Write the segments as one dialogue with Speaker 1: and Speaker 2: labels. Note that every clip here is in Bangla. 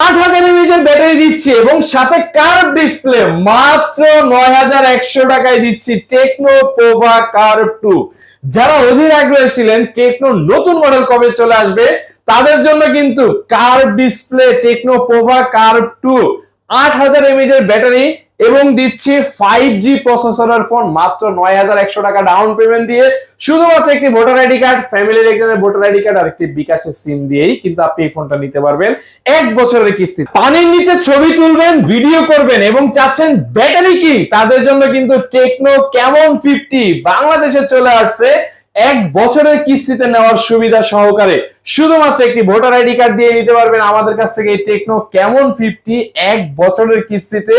Speaker 1: 8000 এমএএইচ ব্যাটারি দিচ্ছে এবং সাথে কার্ভ ডিসপ্লে মাত্র 9100 টাকায় দিচ্ছি টেকনো পোভা কার্ভ 2। যারা অধীর আগ্রহী ছিলেন টেকনো নতুন মডেল কবে চলে আসবে তাদের জন্য কিন্তু curve display techno Pova curve 2 8000 mAh battery এবং দিচ্ছি 5G প্রসেসরের ফোন মাত্র 9100 টাকা ডাউন পেমেন্ট দিয়ে শুধুমাত্র একটি ভোটার আইডি কার্ড, ফ্যামিলির একজনের ভোটার আইডি কার্ড আর একটি বিকাশের সিম দিয়েই কিন্তু আপনি এই ফোনটা নিতে পারবেন এক বছরের কিস্তি। পানির নিচে ছবি তুলবেন, ভিডিও করবেন এবং চাচ্ছেন ব্যাটারি কি, তাদের জন্য কিন্তু টেকনো ক্যামন 50 বাংলাদেশে চলে আসছে এক বছরের কিস্তিতে নেওয়ার সুবিধা সহকারে। শুধুমাত্র একটি ভোটার আইডি কার্ড দিয়ে নিতে পারবেন আমাদের কাছ থেকে এই টেকনো ক্যামন 50 এক বছরের কিস্তিতে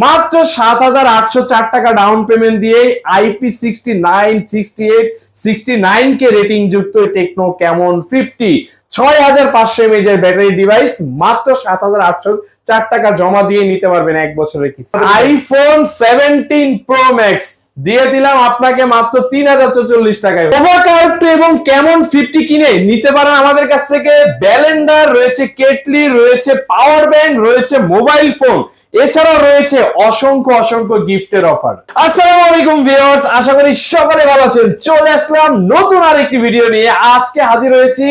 Speaker 1: মাত্র 7804 টাকা ডাউন পেমেন্ট দিয়ে IP69 68 69 কে রেটিং যুক্ত টেকনো ক্যামন 50 6500 mAh এর ব্যাটারি ডিভাইস মাত্র 7804 টাকা জমা দিয়ে নিতে পারবেন এক বছরের কিস্তি। আইফোন 17 প্রো ম্যাক্স দিয়ে দিলাম আপনাকে মাত্র 3044 টাকায়। পোভা কার্ভ 2 এবং ক্যামন 50 কিনে নিতে পারেন আমাদের কাছ থেকে ব্যালেন্ডার রয়েছে, কেটলি রয়েছে, পাওয়ার ব্যাংক রয়েছে, মোবাইল ফোন, এছাড়াও রয়েছে অসংখ্য গিফটের অফার। আসসালামু আলাইকুম ভিউয়ার্স, আশা করি সকলে ভালো আছেন। চলে আসলাম নতুন আরেকটি ভিডিও নিয়ে। আজকে হাজির হয়েছি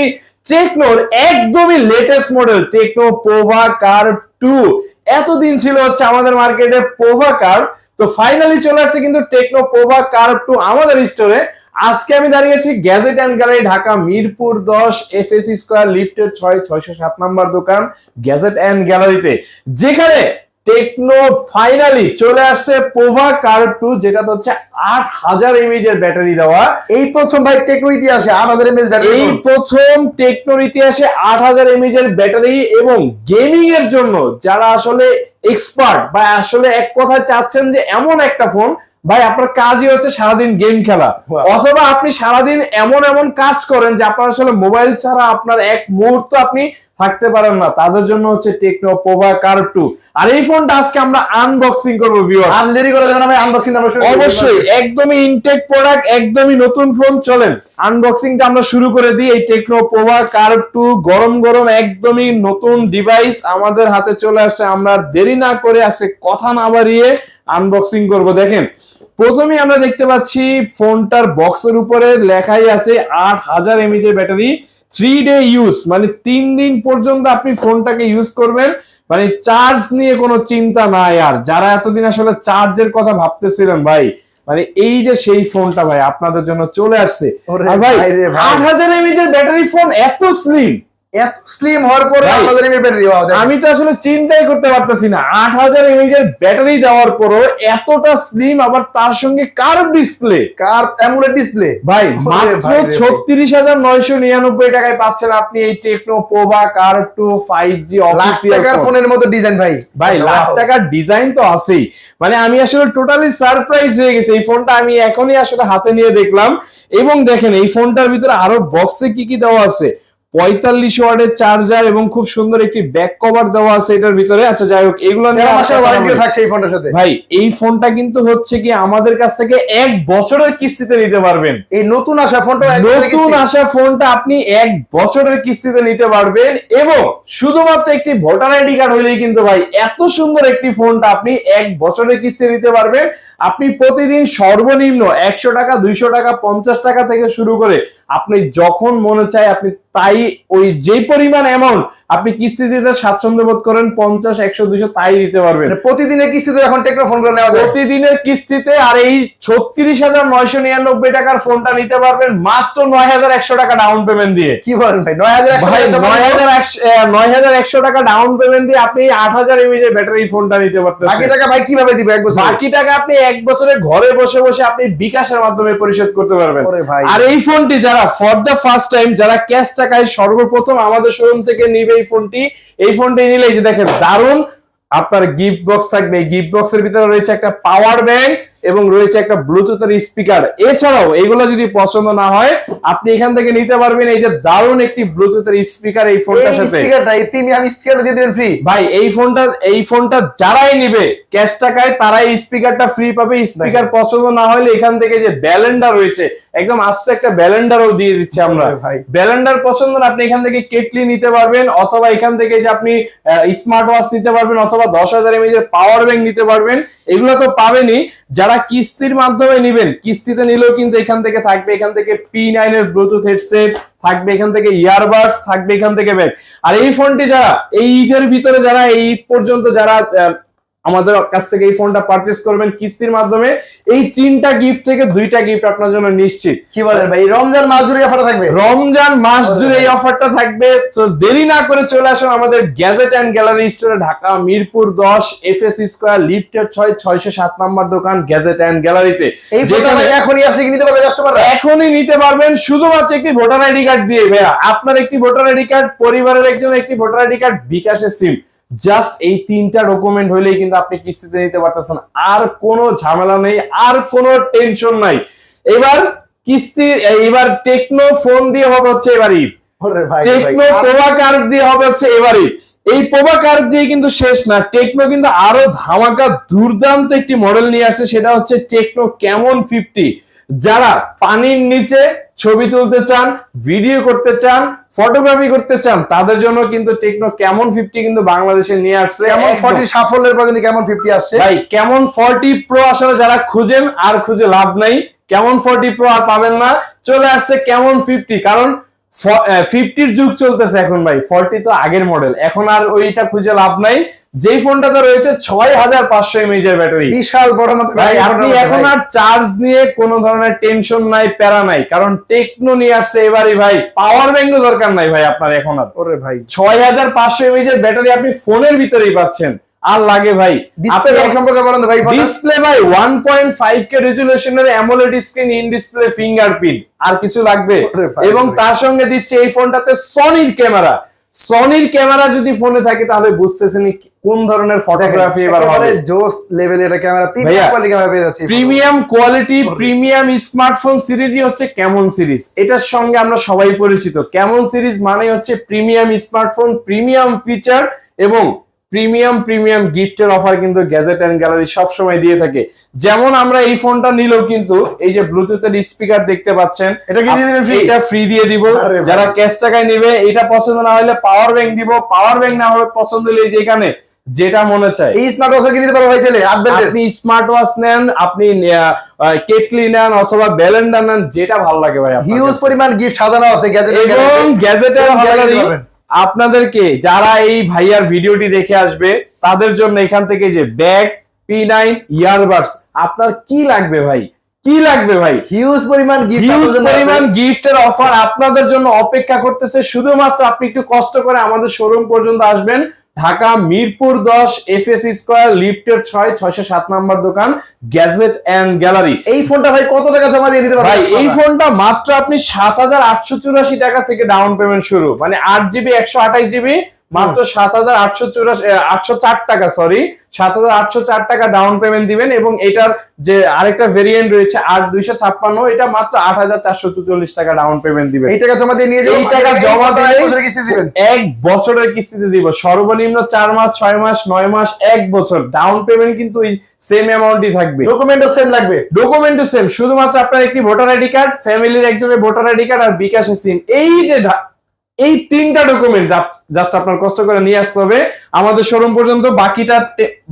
Speaker 1: টেকনোর একদমই latest model techno Pova curve 2। এতদিন ছিল হচ্ছে আমাদের মার্কেটে পোভা কার্ভ, তো ফাইনালি চলে আসছে কিন্তু টেকনো পোভা কার্ভ 2 আমাদের স্টোরে। আজকে আমি দাঁড়িয়েছি Gadget and Gallery, Dhaka Mirpur 10 FSC square লিফটের 607 নাম্বার দোকান গ্যাজেট এন্ড গ্যালারিতে, যেখানে টেকনো ফাইনালি চলে আসছে পোভা কার্ভ 2, যেটা হচ্ছে 8000 mAh এর ব্যাটারি দেওয়া।
Speaker 2: এই প্রথম ভাই টেকনোর ইতিহাসে 8000 mAh ব্যাটারি,
Speaker 1: এই প্রথম টেকনোর ইতিহাসে 8000 mAh এর ব্যাটারি এবং গেমিং এর জন্য যারা আসলে এক্সপার্ট বা আসলে এক কথায় চাচ্ছেন যে এমন একটা ফোন ভাই আপনার কাজই হচ্ছে সারাদিন গেম খেলা, অথবা আপনি সারাদিন এমন কাজ করেন যে আপনার আসলে মোবাইল ছাড়া আপনার এক মুহূর্ত আপনি থাকতে পারেন না, তাদের জন্য হচ্ছে টেকনো পোভা কার্ভ 2। আর এই ফোনটা আজকে আমরা আনবক্সিং করব ভিউয়ার্স।
Speaker 2: আর দেরি করে যাবেন, আমি আনবক্সিং আমরা শুরু
Speaker 1: অবশ্যই একদমই ইনটেক প্রোডাক্ট, একদমই নতুন ফোন। চলেন আনবক্সিংটা আমরা শুরু করে দিই। এই টেকনো পোভা কার্ভ 2 গরম একদমই নতুন ডিভাইস আমাদের হাতে চলে আসছে। আমরা দেরি না করে আজকে কথা না বাড়িয়ে আনবক্সিং করব। দেখেন প্রথমেই আমরা দেখতে পাচ্ছি ফোনটার বক্সের উপরে লেখাই আছে 8000 mAh ব্যাটারি, 3 ডে ইউজ, মানে 3 দিন পর্যন্ত আপনি ফোনটাকে ইউজ করবেন, মানে চার্জ নিয়ে কোনো চিন্তা নাই। আর যারা এতদিন আসলে চার্জের কথা ভাবতেছিলেন ভাই, মানে এই যে সেই ফোনটা ভাই আপনাদের জন্য চলে আসছে। আর ভাই 8000 mAh ব্যাটারি ফোন এত স্লিম
Speaker 2: হওয়ার পরে 8000 mAh ব্যাটারি,
Speaker 1: আমি তো আসলে চিন্তাই করতে পারতেছি না। 8000 mAh এর ব্যাটারি দেওয়ার পরও এতটা স্লিম, আবার তার সঙ্গে curve display,
Speaker 2: curve AMOLED display
Speaker 1: ভাই মাত্র 36999 টাকায় পাচ্ছেন আপনি এই techno Pova curve 2 5G official
Speaker 2: টাকার ফোনের মতো ডিজাইন।
Speaker 1: ভাই লাখ টাকার ডিজাইন তো আছেই, মানে আমি আসলে টোটালি সারপ্রাইজ হয়ে গেছি। এই ফোনটা আমি এখনই আসলে হাতে নিয়ে দেখলাম এবং দেখেন এই ফোনটার ভিতরে আরো বক্সে কি দেওয়া আছে। 45 ওয়াটের চার্জার এবং খুব সুন্দর একটি ব্যাক কভার দেওয়া আছে এটার ভিতরে। আচ্ছা যাই হোক, এগুলো নিয়ে
Speaker 2: ওয়ারেন্টি থাকছে এই ফোনটার সাথে।
Speaker 1: ভাই এই ফোনটা কিন্তু হচ্ছে কি আমাদের কাছ থেকে এক বছরের কিস্তিতে নিতে পারবেন।
Speaker 2: এই নতুন আসা
Speaker 1: ফোনটা আপনি এক বছরের কিস্তিতে নিতে পারবেন এবং শুধুমাত্র একটি ভোটার আইডি কার্ড হলেই কিন্তু ভাই এত সুন্দর একটি ফোনটা আপনি এক বছরের কিস্তিতে নিতে পারবেন। আপনি প্রতিদিন সর্বনিম্ন 100 টাকা, 200 টাকা, 50 টাকা থেকে শুরু করে আপনি যখন মনে চায় আপনি তাই ওই যে পরিমাণ অ্যামাউন্ট আপনি কিস্তি দিতে স্বাচ্ছন্দ্য বোধ করেন 50, 100, 200 তাই দিতে পারবেন
Speaker 2: প্রতিদিনের কিস্তিতে। এখন টেকনো ফোনগুলো নেওয়া যায়
Speaker 1: প্রতিদিনের কিস্তিতে। আর এই 36999 টাকার ফোনটা নিতে পারবেন মাত্র 9100 টাকা ডাউন পেমেন্ট দিয়ে।
Speaker 2: কি বলেন ভাই,
Speaker 1: 9100 টাকা ডাউন পেমেন্ট দিয়ে আপনি 8000 mAh ব্যাটারি ফোনটা নিতে পারতেছেন।
Speaker 2: বাকি টাকা ভাই কিভাবে দিবে?
Speaker 1: বাকি টাকা আপনি এক বছরে ঘরে বসে আপনি বিকাশের মাধ্যমে পরিশোধ করতে পারবেন। আর এই ফোনটি যারা ফর দ্য ফার্স্ট টাইম, যারা ক্যাশ টাকায় সর্বপ্রথম আমাদের শোরুম থেকে নিবে এই ফোনটি নিলে যে দেখেন দারুন আপনার গিফট বক্স থাকবে। গিফট বক্সের ভিতরে রয়েছে একটা পাওয়ার ব্যাংক এবং রয়েছে একটা ব্লুটুথের স্পিকার। এছাড়াও এগুলো যদি পছন্দ না হয় আপনি এখান থেকে নিতে পারবেন এই যে দারুণ একটি ব্লুটুথের স্পিকার এই ফোনটার সাথে।
Speaker 2: স্পিকারটা এই প্রিমিয়াম স্পিকারটা দিয়ে দিবেন ফ্রি
Speaker 1: ভাই এই ফোনটা যারাই নিবে ক্যাশ টাকায় তারাই স্পিকারটা ফ্রি পাবে। স্পিকার পছন্দ না হলে এখান থেকে যে ব্যালেন্ডার রয়েছে একদম আস্তে একটা ব্যালেন্ডারও দিয়ে দিচ্ছি আমরা। ব্যালেন্ডার পছন্দ না আপনি এখান থেকে কেটলি নিতে পারবেন, অথবা এখান থেকে যে আপনি স্মার্ট ওয়াচ নিতে পারবেন, অথবা 10,000 mAh এর পাওয়ার ব্যাংক নিতে পারবেন। এগুলো তো পাবেনই। যারা কিস্তির মাধ্যমে নিবেন, কিস্তিতে নিলেও কিন্তু এখান থেকে থাকবে এখান থেকে P9 এর ব্লুটুথ হেডসেট থাকবে, এখান থেকে ইয়ারবাডস থাকবে, এখান থেকে ব্যাগ। আর এই ফোনটি যারা এই ঈদের ভিতরে যারা এই ঈদ পর্যন্ত যারা আমাদের কাছ থেকে এই ফোনটা পারচেজ করবেন কিস্তির মাধ্যমে, এই 3টা গিফট থেকে 2টা গিফট আপনার জন্য নিশ্চিত।
Speaker 2: কি বলেন ভাই, রমজান মাস জুড়ে অফারটা থাকবে? রমজান
Speaker 1: মাস জুড়ে এই অফারটা থাকবে। তো দেরি না করে চলে আসুন আমাদের গ্যাজেট এন্ড গ্যালারি স্টোরে, ঢাকা মিরপুর 10 FS স্কয়ার লিফটের 607 নম্বর দোকান গ্যাজেট এন্ড গ্যালারিতে।
Speaker 2: এই ফোনটা ভাই এখনই আসলে নিতে পারবে কাস্টমাররা?
Speaker 1: এখনই নিতে পারবেন শুধুমাত্র একটি ভোটার আইডি কার্ড দিয়ে। ভাইয়া আপনার একটি ভোটার আইডি কার্ড, পরিবারের একজন একটি ভোটার আইডি কার্ড, বিকাশের সিম, জাস্ট এই 3টা ডকুমেন্ট হইলেই কিন্তু আপনি কিস্তিতে নিতে পারতেছেন। আর কোনো ঝামেলা নেই, আর কোনো টেনশন নাই। এবার টেকনো ফোন দিয়ে হবে হচ্ছে এবার ঈদ, টেকনো পোভা কার্ড দিয়ে হবে হচ্ছে এবার ঈদ। এই পোভা কার্ড দিয়ে কিন্তু শেষ না, টেকনো কিন্তু আরো ধামাকা দুর্দান্ত একটি মডেল নিয়ে আসছে, সেটা হচ্ছে টেকনো ক্যামন 50। যারা পানির নিচে ছবি তুলতে চান, ভিডিও করতে চান, ফটোগ্রাফি করতে চান, তাদের জন্য কিন্তু টেকনো ক্যামন 50 কিন্তু বাংলাদেশে নিয়ে আসছে।
Speaker 2: ক্যামন 40 সাফল্যের পর কিন্তু ক্যামন 50 আসছে।
Speaker 1: ভাই ক্যামন 40 প্রো আসলে যারা খুঁজেন আর খুঁজে লাভ নাই, ক্যামন 40 প্রো আর পাবেন না, চলে আসছে ক্যামন 50। কারণ 50-র যুগ চলতেছে এখন ভাই, 40 তো আগের মডেল, এখন আর ওইটা খুঁজে লাভ নাই। যেই ফোনটাতে রয়েছে 6500 mAh এর ব্যাটারি,
Speaker 2: বিশাল বড় মত
Speaker 1: ভাই। আপনি এখন আর চার্জ নিয়ে কোনো ধরনের টেনশন নাই, প্যারা নাই, কারণ টেকনো নিয়ে আসছে এবারে ভাই। পাওয়ার ব্যাংকও দরকার নাই ভাই আপনার এখন আর।
Speaker 2: ওরে ভাই
Speaker 1: 6500 mAh এর ব্যাটারি আপনি ফোনের ভিতরেই পাচ্ছেন, আর লাগে ভাই?
Speaker 2: ডিসপ্লে সম্পর্কে বলেন ভাই।
Speaker 1: ডিসপ্লে ভাই 1.5K রেজোলিউশনের AMOLED screen, in display fingerprint, আর কিছু লাগবে? এবং তার সঙ্গে দিচ্ছে এই ফোনটাতে সনির ক্যামেরা। সনির ক্যামেরা যদি ফোনে থাকে তাহলে বুঝতেছেন কোন ধরনের ফটোগ্রাফি এবার হবে।
Speaker 2: জোস লেভেলের এটা ক্যামেরা, প্রিমিয়াম কোয়ালিটি ক্যামেরা পেয়ে যাচ্ছে।
Speaker 1: প্রিমিয়াম কোয়ালিটি প্রিমিয়াম স্মার্টফোন সিরিজই হচ্ছে ক্যামন সিরিজ। এটার সঙ্গে আমরা সবাই পরিচিত। ক্যামন সিরিজ মানে হচ্ছে প্রিমিয়াম স্মার্টফোন, প্রিমিয়াম ফিচার এবং প্রিমিয়াম গিফটের অফার কিন্তু গ্যাজেট এন্ড গ্যালারি সব সময় দিয়ে থাকে। যেমন আমরা এই ফোনটা নিলেও কিন্তু এই যে ব্লুটুথের স্পিকার দেখতে পাচ্ছেন, এটা ফ্রি দিয়ে দিব। যারা ক্যাশ টাকায় নেবে, এটা পছন্দ না হলে পাওয়ার ব্যাংক দিব, পাওয়ার ব্যাংক না হলে পছন্দ হলে যে এখানে যেটা মনে চায়
Speaker 2: এই স্মার্ট ওয়াচ কিনে নিতে পারো ভাই চাইলে।
Speaker 1: আপনি স্মার্ট ওয়াচ নেন, আপনি কেটলি নেন, অথবা ব্যালেন্ডার নেন, যেটা ভালো লাগে ভাই।
Speaker 2: হিউজ পরিমাণ গিফট সাজানো আছে গ্যাজেট
Speaker 1: এবং গ্যাজেট এন্ড গ্যালারি আপনাদেরকে যারা এই ভাইয়ার ভিডিওটি দেখে আসবে তাদের জন্য এখান থেকে যে ব্যাগ, P9, ইয়ারবাডস, আপনার কি লাগবে ভাই? কি লাগবে ভাই?
Speaker 2: হিউজ পরিমাণ
Speaker 1: গিফটের অফার আপনাদের জন্য অপেক্ষা করতেছে। শুধুমাত্র আপনি একটু কষ্ট করে আমাদের শোরুম পর্যন্ত আসবেন, ঢাকা মিরপুর 10 FS স্কয়ার লিফটের 607 নম্বর দোকান গ্যাজেট এন্ড গ্যালারি।
Speaker 2: এই ফোনটা ভাই কত টাকা জমা দিয়ে দিতে পারবেন
Speaker 1: ভাই? এই ফোনটা মাত্র আপনি 7884 টাকা থেকে ডাউন পেমেন্ট শুরু, মানে 8GB 128GB মাত্র 804 টাকা, সরি 7804 টাকা ডাউন পেমেন্ট দিবেন। এবং এটার যে আরেকটা ভেরিয়েন্ট রয়েছে 8256, এটা মাত্র 8444 টাকা ডাউন পেমেন্ট দিবেন।
Speaker 2: এই টাকা জমা দিয়ে নিয়ে যাবেন।
Speaker 1: এই টাকা জমা দিয়ে 1 বছরের কিস্তি দিবেন। 1 বছরের কিস্তিতে দিব, সর্বনিম্ন 4 মাস, 6 মাস, 9 মাস, 1 বছর। ডাউন পেমেন্ট কিন্তু সেম অ্যামাউন্টই থাকবে,
Speaker 2: ডকুমেন্টও সেম লাগবে।
Speaker 1: ডকুমেন্টও সেম, শুধুমাত্র আপনার একটি ভোটার আইডি কার্ড, ফ্যামিলির একজনের ভোটার আইডি কার্ড আর বিকাশের সিম। এই 3টা ডকুমেন্ট জাস্ট আপনার কষ্ট করে নিয়ে আসতে হবে আমাদের শোরুম পর্যন্ত।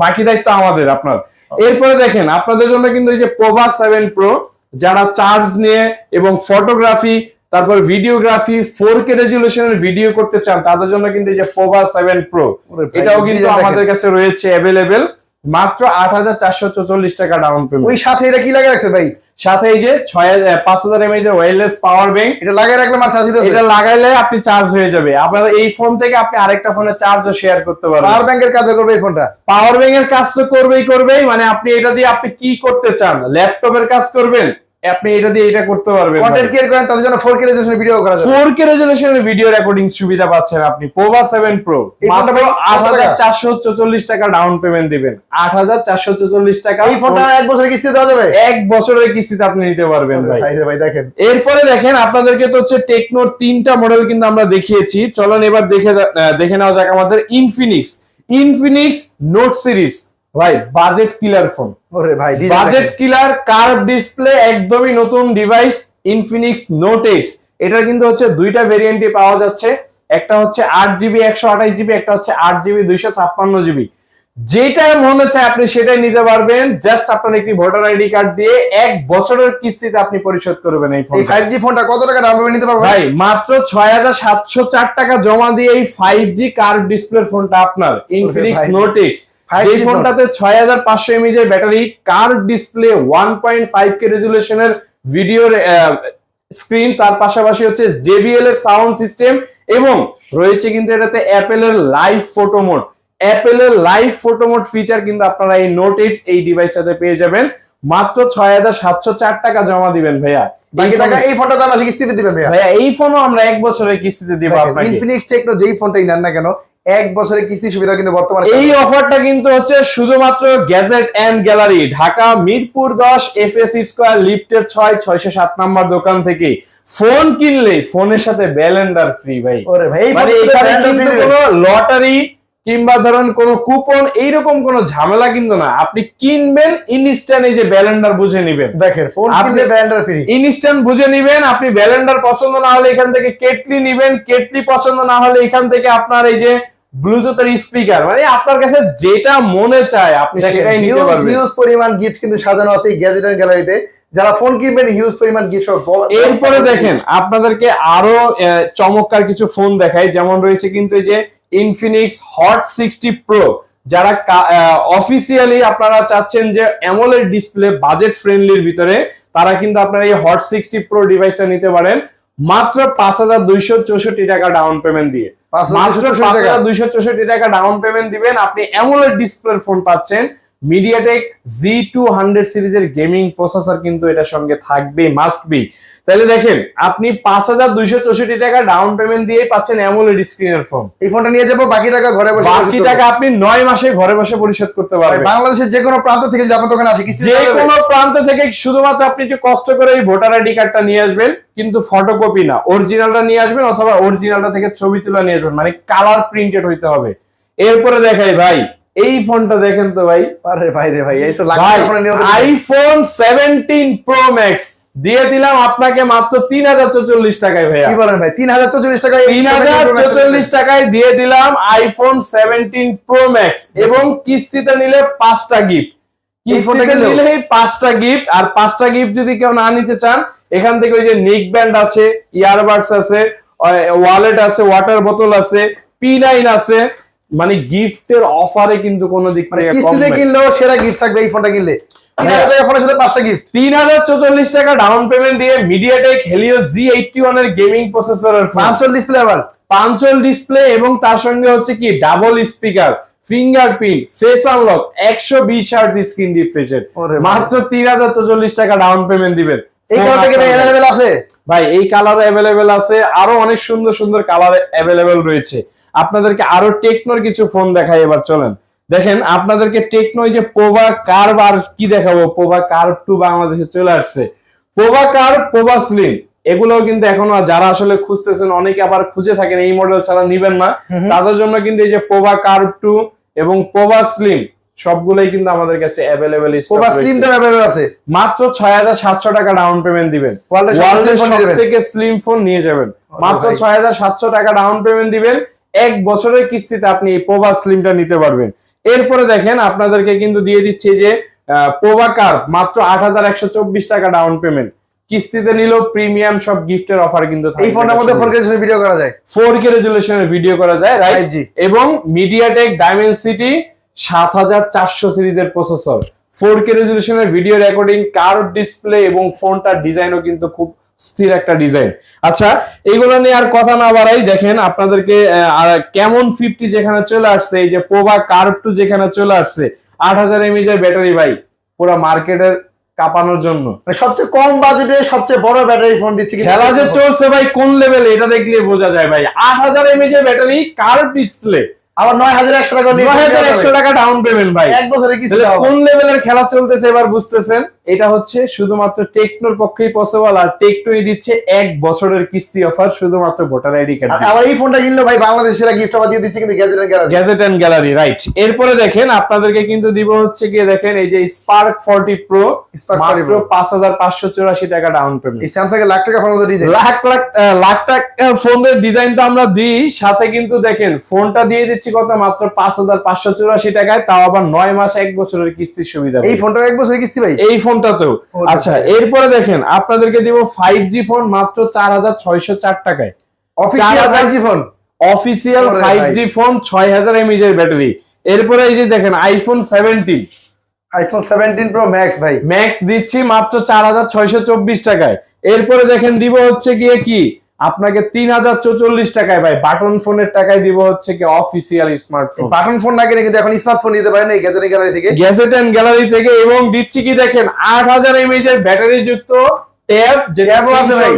Speaker 1: বাকি দায়িত্ব আমাদের আপনার। এরপরে দেখেন আপনাদের জন্য কিন্তু এই যে পোভা 7 প্রো, যারা চার্জ নিয়ে এবং ফটোগ্রাফি, তারপর ভিডিওগ্রাফি, 4K রেজোলিউশনের ভিডিও করতে চান, তাদের জন্য কিন্তু এই যে পোভা 7 প্রো, এটাও কিন্তু আমাদের কাছে রয়েছে অ্যাভেলেবেল। মাত্র 8444 টাকা ডাউন পেমেন্ট।
Speaker 2: ওই সাথে এটা কি লাগিয়ে রাখছে ভাই?
Speaker 1: সাথে এই যে 5000 mAh এর ওয়্যারলেস পাওয়ার ব্যাংক,
Speaker 2: এটা লাগিয়ে রাখলে মার চার্জ দিতে হবে।
Speaker 1: এটা লাগাইলে আপনি চার্জ হয়ে যাবে। আপনার এই ফোন থেকে আপনি আরেকটা ফোনে চার্জও শেয়ার করতে পারবেন।
Speaker 2: পাওয়ার ব্যাংকের কাজ করবে এই ফোনটা।
Speaker 1: পাওয়ার ব্যাংকের কাজ তো করবেই, মানে আপনি এটা দিয়ে আপনি কি করতে চান? ল্যাপটপের কাজ করবেন, আপনি এটা দিয়ে এটা করতে পারবেন।
Speaker 2: কন্টেন্ট ক্রিয়েট করেন তাদের জন্য 4K রেজোলিউশনের ভিডিও করা যাবে।
Speaker 1: 4K রেজোলিউশনের ভিডিও রেকর্ডিং সুবিধা পাচ্ছেন আপনি। পোভা 7 প্রো মাত্র 8444 টাকা ডাউন পেমেন্ট দিবেন। 8444 টাকা।
Speaker 2: এই ফোনটা এক বছরের কিস্তি দেওয়া যাবে?
Speaker 1: এক বছরের কিস্তিতে আপনি নিতে পারবেন ভাই।
Speaker 2: ভাই দেখেন,
Speaker 1: এরপরে দেখেন আপনাদেরকে তো হচ্ছে টেকনোর 3টা মডেল কিন্তু আমরা দেখিয়েছি। চলেন এবার দেখে নেওয়া যাক আমাদের ইনফিনিক্স নোট সিরিজ। ভাই বাজেট কিলার ফোন।
Speaker 2: ওরে ভাই
Speaker 1: বাজেট কিলার কার্ভ ডিসপ্লে, একদমই নতুন ডিভাইস ইনফিনিক্স নোট 8। এটার কিন্তু হচ্ছে দুইটা ভেরিয়েন্টই পাওয়া যাচ্ছে। একটা হচ্ছে 8GB 128GB, একটা হচ্ছে 8GB 256GB। যেটা মনে চায় আপনি সেটাই নিতে পারবেন। জাস্ট আপনার একটি ভোটার আইডি কার্ড দিয়ে এক বছরের কিস্তিতে আপনি পরিশোধ করবেন এই ফোন।
Speaker 2: এই 5G ফোনটা কত টাকা ডাউন পেমেন্ট নিতে পারবেন?
Speaker 1: ভাই মাত্র 6704 টাকা জমা দিয়ে এই 5G কার্ভ ডিসপ্লে ফোনটা আপনার ইনফিনিক্স নোট 8, যে ফোনটাতে 6500 mAh এর ব্যাটারি, কার্ভ ডিসপ্লে, 1.5K রেজোলিউশনের ভিডিও স্ক্রিন, তার পাশাপাশি হচ্ছে JBL এর সাউন্ড সিস্টেম এবং রয়েছে কিন্তু এটাতে অ্যাপেলের লাইভ ফটো মোড। অ্যাপেলের লাইভ ফটো মোড ফিচার কিন্তু আপনারা এই নোট 8 এই ডিভাইসটাতে পেয়ে যাবেন। মাত্র 6704 টাকা জমা দিবেন ভাইয়া।
Speaker 2: বাকি টাকা এই ফোনটা তো আমরা কিস্তিতে দিবেন
Speaker 1: ভাইয়া। এই ফোনও আমরা এক বছরের কিস্তিতে দিব আপনাকে।
Speaker 2: ইনফিনিক্স টেকনো যেই ফোনটাই নেন না কেন এক বছরের কিস্তি সুবিধা কিন্তু বর্তমানে।
Speaker 1: এই অফারটা কিন্তু হচ্ছে শুধুমাত্র Gadget and Gallery, Dhaka Mirpur 10 FS square লিফটের 607 নাম্বার দোকান থেকে ফোন কিনলে ফোনের সাথে ব্যালেন্ডার ফ্রি ভাই।
Speaker 2: ওরে ভাই
Speaker 1: মানে এখানে কিন্তু কোনো লটারি কিংবা ধরেন কোনো কুপন এইরকম কোনো ঝামেলা কিন্তু না। আপনি কিনবেন ইনস্ট্যান্ট এই যে ব্যালেন্ডার বুঝে নেবেন।
Speaker 2: দেখেন ফোন কিনলে ব্যালেন্ডার ফ্রি,
Speaker 1: ইনস্ট্যান্ট বুঝে নেবেন। আপনি ব্যালেন্ডার পছন্দ না হলে এখান থেকে কেটলি নেবেন, কেটলি পছন্দ না হলে এখান থেকে আপনার এই যে ব্লুটুথের স্পিকার, মানে আপনার কাছে যেটা মনে চায় আপনি সেটাই নিতে পারবেন।
Speaker 2: হিউজ পরিমাণ গিফট কিন্তু সাজানো আছে এই গ্যাজেট এন্ড গ্যালারিতে। যারা ফোন কিনবেন হিউজ পরিমাণ গিফট সব।
Speaker 1: এরপরে দেখেন আপনাদেরকে আরো চমৎকার কিছু ফোন দেখাই। যেমন রয়েছে কিন্তু এই যে ইনফিনিক্স হট 60 প্রো। যারা অফিসিয়ালি আপনারা চাচ্ছেন যে অ্যামোলেড ডিসপ্লে বাজেট ফ্রেন্ডলির ভিতরে, তারা কিন্তু আপনারা এই হট 60 প্রো ডিভাইসটা নিতে পারেন মাত্র 5264 টাকা ডাউন পেমেন্ট দিয়ে। মাত্র 5264 টাকা ডাউন পেমেন্ট দিবেন, আপনি অ্যামোলেড ডিসপ্লের ফোন পাচ্ছেন। মিডিয়াটেক Z200 সিরিজের গেমিং প্রসেসর কিন্তু এটার সঙ্গে থাকবে, মাস্ট বি। তাহলে দেখেন আপনি 5264 টাকা ডাউন পেমেন্ট দিয়ে পাচ্ছেন অ্যামোলেড স্ক্রিনের ফোন।
Speaker 2: এই ফোনটা নিয়ে যাবো, বাকি টাকা ঘরে বসে,
Speaker 1: বাকি টাকা আপনি 9 মাসে ঘরে বসে পরিশোধ করতে পারবেন।
Speaker 2: বাংলাদেশের যে কোনো প্রান্ত থেকে যদি আপনার দোকানে আসে কিস্তি
Speaker 1: যে কোনো প্রান্ত থেকে, শুধুমাত্র আপনি একটু কষ্ট করে এই ভোটার আইডি কার্ডটা নিয়ে আসবেন, কিন্তু ফটোকপি না, অরিজিনালটা নিয়ে আসবেন, অথবা অরিজিনালটা থেকে ছবি তুলে নিয়ে আসবেন, মানে কালার প্রিন্টেড হইতে হবে। এরপরে দেখাই ভাই এই ফোনটা দেখেন তো ভাই।
Speaker 2: আরে ভাই রে ভাই, এই তো
Speaker 1: আইফোন 17 প্রো ম্যাক্স দিয়ে দিলাম আপনাকে মাত্র 3044 টাকায় ভাইয়া।
Speaker 2: কি বলেন ভাই, 3044 টাকায়
Speaker 1: 3044 টাকায় দিয়ে দিলাম আইফোন 17 প্রো ম্যাক্স এবং কিস্তিতে নিলে 5টা গিফট। কিস্তিতে নিলে 5টা গিফট। আর 5টা গিফট যদি কেউ না নিতে চান, এখান থেকে ওই যে নেক ব্যান্ড আছে, ইয়ারবাডস আছে, ওয়ালেট আছে, ওয়াটার বোতল আছে, P9 আছে, মানে গিফটের অফারে কিন্তু কোনো দিক থেকে
Speaker 2: কিস্তিতে কিনলেও সেরা গিফট থাকবে এই ফোনটা কিনলে। 3000 টাকা ফোনের সাথে 5টা গিফট।
Speaker 1: 3044 টাকা ডাউন পেমেন্ট দিয়ে মিডিয়াটেক হেলিও Z81 এর গেমিং প্রসেসরের ফোন,
Speaker 2: 5 ডিসপ্লে, আবার
Speaker 1: 5 ডিসপ্লে এবং তার সঙ্গে হচ্ছে কি double speaker, fingerprint, face unlock, 120 hertz screen রিফ্রেশের, মাত্র 3044 টাকা ডাউন পেমেন্ট দিবেন।
Speaker 2: এই কালারটা কি अवेलेबल আছে
Speaker 1: ভাই? এই কালার अवेलेबल আছে, আরো অনেক সুন্দর সুন্দর কালার अवेलेबल রয়েছে। আপনাদেরকে আরো টেকনোর কিছু ফোন দেখাই এবার, চলেন দেখেন। আপনাদেরকে টেকনো যে পোভা কার্ভ, আর কি দেখাবো, পোভা কার্ভ 2 বাংলাদেশে চলে আসছে। পোভা কার্ভ, পোভা স্লিম, এগুলোও কিন্তু এখনো যারা আসলে খুঁজতেছেন, অনেকে আবার খুঁজে থাকেন এই মডেল ছাড়া নিবেন না, তাদের জন্য কিন্তু এই যে পোভা কার্ভ 2 এবং পোভা স্লিম সবগুলাই কিন্তু আমাদের কাছে अवेलेबल
Speaker 2: পোভা স্লিমটা अवेलेबल আছে।
Speaker 1: মাত্র 6700 টাকা ডাউন পেমেন্ট দিবেন, ওয়ার্ল্ডের সবথেকে স্লিম ফোন নিয়ে যাবেন। মাত্র 6700 টাকা ডাউন পেমেন্ট দিবেন, এক বছরের কিস্তিতে আপনি এই পোভা স্লিমটা নিতে পারবেন। এরপরে দেখেন আপনাদেরকে কিন্তু দিয়ে দিচ্ছে যে পোভা কার্ভ মাত্র 8124 টাকা ডাউন পেমেন্ট, কিস্তিতে নিলেও প্রিমিয়াম সব গিফটের অফার কিন্তু থাকে।
Speaker 2: এই ফোনের মধ্যে 4K রেজোলিউশনের ভিডিও করা যায়,
Speaker 1: 4K রেজোলিউশনের ভিডিও করা যায়, রাইট। এবং মিডিয়াটেক ডাইমেনসিটি 7400 সিরিজের প্রসেসর, 4K রেজোলিউশনের ভিডিও রেকর্ডিং, কার্ভ ডিসপ্লে এবং ফোনটার ডিজাইনও কিন্তু খুব স্থির একটা ডিজাইন। আচ্ছা, এইগুলো নিয়ে আর কথা না বাড়াই, দেখেন আপনাদেরকে কেমন 50 যেখানে চলে আসছে, এই যে পোভা কার্ভ 2 যেখানে চলে আসছে, 8000 mAh এর ব্যাটারি ভাই, পুরো মার্কেটের কাঁপানোর জন্য।
Speaker 2: মানে সবচেয়ে কম বাজেটে সবচেয়ে বড় ব্যাটারি ফোন দিচ্ছে কিন্তু
Speaker 1: খেলা যে চলছে ভাই কোন লেভেলে এটা দেখলে বোঝা যায় ভাই। 8000 mAh এর ব্যাটারি, কার্ভ ডিসপ্লে,
Speaker 2: আবার 9100 টাকা
Speaker 1: 9100 টাকা ডাউন পেমেন্ট ভাই।
Speaker 2: এক বছরে কিস্তি
Speaker 1: তাহলে
Speaker 2: দাও
Speaker 1: কোন লেভেলের খেলা চলতেছে এবার বুঝতেছেন। এটা হচ্ছে শুধুমাত্র টেকনোর পক্ষেই পসিবল, আর টেকনোই দিচ্ছে 1 বছরের কিস্তি অফার শুধুমাত্র ভোটার আইডি কার্ড।
Speaker 2: আবার এই ফোনটা কিনলে ভাই বাংলাদেশের গিফট আবার দিয়ে দিচ্ছে কিন্তু গ্যাজেট এন্ড
Speaker 1: গ্যালারি রাইট। এরপরে দেখেন আপনাদেরকে কিন্তু দিব হচ্ছে গিয়ে দেখেন এই যে স্পার্ক 40 প্রো, মাত্র 5584 টাকা ডাউন পেমেন্ট।
Speaker 2: এই স্যামসাং এর লাখ টাকা ফোন ডিজাইন,
Speaker 1: লাখ টাকা ফোনের ডিজাইন তো আমরা দিই, সাথে কিন্তু দেখেন ফোনটা দিয়ে দিচ্ছি কত, মাত্র 5584 টাকায়, তাও আবার 9 মাস 1 বছরের কিস্তির সুবিধা।
Speaker 2: এই ফোনটা 1 বছরের কিস্তি ভাই
Speaker 1: এই ফোনটাতেও। আচ্ছা এরপরে দেখেন আপনাদেরকে দিব 5G ফোন মাত্র 4604 টাকায়।
Speaker 2: Official 5G phone,
Speaker 1: official 5G phone 6000 mAh এর ব্যাটারি। এরপরে এই যে দেখেন আইফোন 17,
Speaker 2: আইফোন 17 প্রো ম্যাক্স ভাই,
Speaker 1: ম্যাক্স দিচ্ছি মাত্র 4624 টাকায়। এরপরে দেখেন দিব হচ্ছে গিয়ে কি আপনাকে 3044 টাকায় ভাই, বাটন ফোনের টাকায় দিব হচ্ছে কি অফিসিয়াল স্মার্টফোন।
Speaker 2: বাটন ফোন না কিনে কিন্তু এখন স্মার্টফোন নিতে পারেন এই গ্যাজেট গ্যালারি থেকে,
Speaker 1: গ্যাজেট এন্ড গ্যালারি থেকে। এবং দিচ্ছি কি দেখেন 8000 mAh এর ব্যাটারি যুক্ত ট্যাব, যেটা আছে ভাই,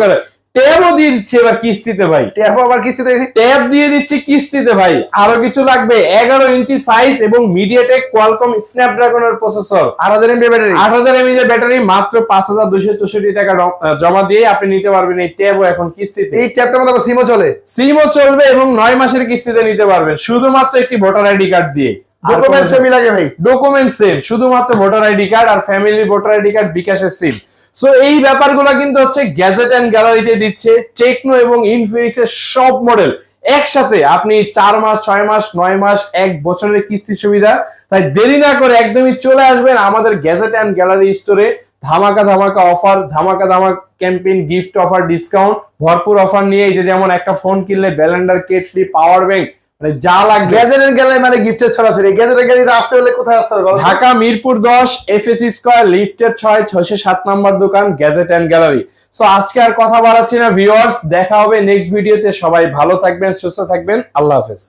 Speaker 1: ট্যাবও দিয়ে দিচ্ছি এবার কিস্তিতে ভাই।
Speaker 2: ট্যাব আবার কিস্তিতে,
Speaker 1: ট্যাব দিয়ে দিচ্ছি কিস্তিতে ভাই। আরো কিছু লাগবে, 11 ইঞ্চি সাইজ এবং মিডিয়াটেক কোয়ালকম স্ন্যাপড্রাগনের প্রসেসর,
Speaker 2: 8000 mAh ব্যাটারি,
Speaker 1: 8000 mAh এর ব্যাটারি, মাত্র 5264 টাকা জমা দিয়ে আপনি নিতে পারবেন এই ট্যাবও এখন কিস্তিতে।
Speaker 2: এই ট্যাবটার মধ্যে আবার সিমও চলে,
Speaker 1: সিমও চলবে এবং 9 মাসের কিস্তিতে নিতে পারবেন শুধুমাত্র একটি ভোটার আইডি কার্ড দিয়ে।
Speaker 2: ডকুমেন্টস সেমই লাগে ভাই,
Speaker 1: ডকুমেন্ট সেম, শুধুমাত্র ভোটার আইডি কার্ড আর ফ্যামিলি ভোটার আইডি কার্ড, বিকাশের সিম। সো এই ব্যাপারগুলো কিন্তু হচ্ছে গ্যাজেট এন্ড গ্যালারিতে দিচ্ছে। টেকনো এবং ইনফিনিক্স এর সব মডেল একসাথে আপনি 4 মাস, 6 মাস, 9 মাস, 1 বছরের কিস্তি সুবিধা। তাই দেরি না করে একদমই চলে আসবেন আমাদের গ্যাজেট এন্ড গ্যালারি স্টোরে। ধামাকা ধামাকা অফার, ধামাকা ধামাকা ক্যাম্পেইন, গিফট অফার, ডিসকাউন্ট, ভরপুর অফার নিয়ে এই যে যেমন একটা ফোন কিনলে ব্যালেন্ডার, কেটলি, পাওয়ার ব্যাংক, মানে যা লাগবে
Speaker 2: গ্যাজেট এন্ড গ্যালারি মানে গিফটের ছড়াছড়ি। গ্যাজেট এন্ড গ্যালারিতে আসতে হলে কোথায় আসতে হবে?
Speaker 1: ঢাকা মিরপুর 10, এফএসসি স্কয়ার, লিফটের 6, 607 নম্বর দোকান, গ্যাজেট এন্ড গ্যালারি। সো আজকে আর কথা বাড়াচ্ছি না ভিউয়ার্স, দেখা হবে নেক্সট ভিডিওতে। সবাই ভালো থাকবেন, সুস্থ থাকবেন, আল্লাহ হাফেজ।